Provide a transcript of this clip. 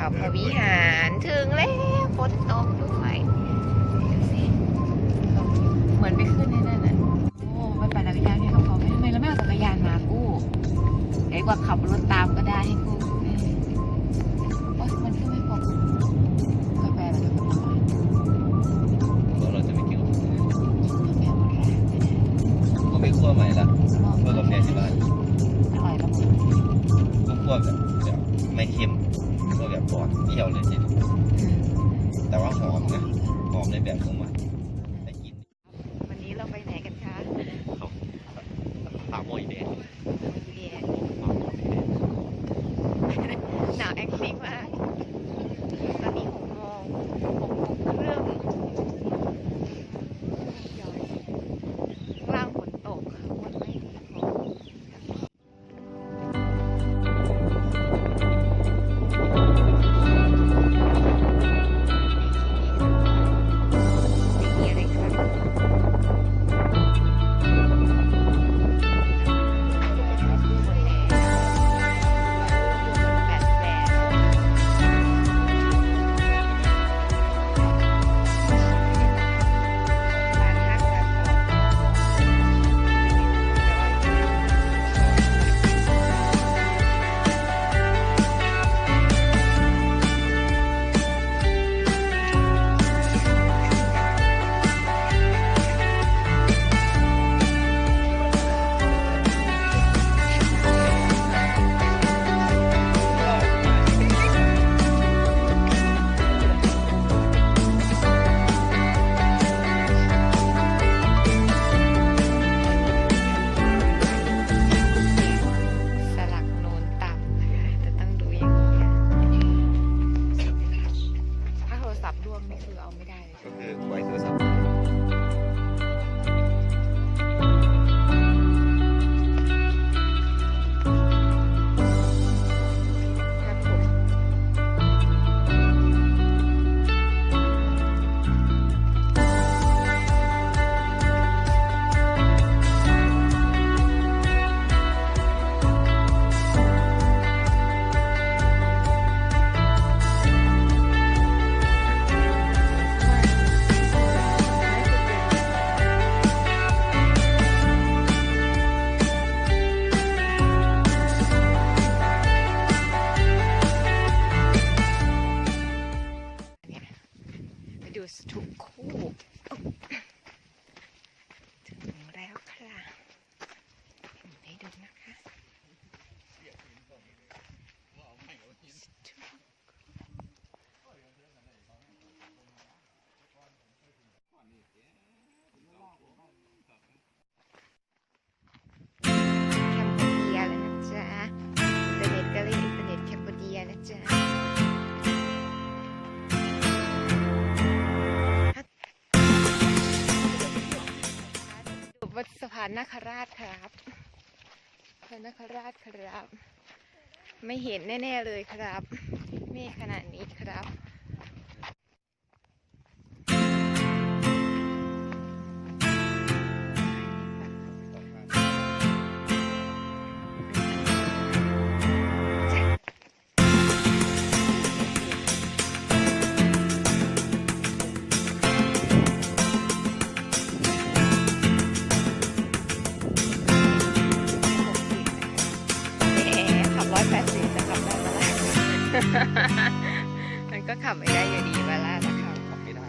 เขาพระวิหารถึงแล้วฝนตกด้วยดูสิเหมือนไปขึ้นในนั่นน่ะโอ้ไปปั่นจักรยานเนี่ยเขาไม่ทำไมเราไม่เอาจักรยานมากู้เดี๋ยวกว่าขับรถตามก็ได้ให้กู้โอ้ยมันขึ้นไม่พอกาแฟเราจะเป็นอะไรแล้วเราจะไม่กินกาแฟ กาแฟหมดแล้ว ก็ไม่คั่วใหม่ละคั่วกาแฟที่บ้าน อร่อยแล้ว ก็คั่วแบบไม่เค็มคั่วแบบปอดเปรี้ยวเลยสิแต่ว่าหอมนะหอมในแบบของมันไปกิน วันนี้เราไปไหนกันคะ ปากโมยแดง หนาวแอคทีฟมากตอนนี้6 โมงครึ่งกลางฝนตกฝนไม่ตกมีอะไรครับก็คือไว้โทรศัพท์ทุกคู่ถึงแล้วค่ะให้ดูนะคะแคมโบเดียเลยนะจ๊ะอินเทอร์เน็ตก็เรียกอินเทอร์เน็ตแคมโบเดียนะจ๊ะวัดสะพานนาคราชครับพระนาคราชครับไม่เห็นแน่ๆเลยครับเมฆขนาดนี้ครับ180จะขับได้ไหมล่ะ มันก็ขับไม่ได้อยู่ดีเวลาถ้าขับ ไม่ได้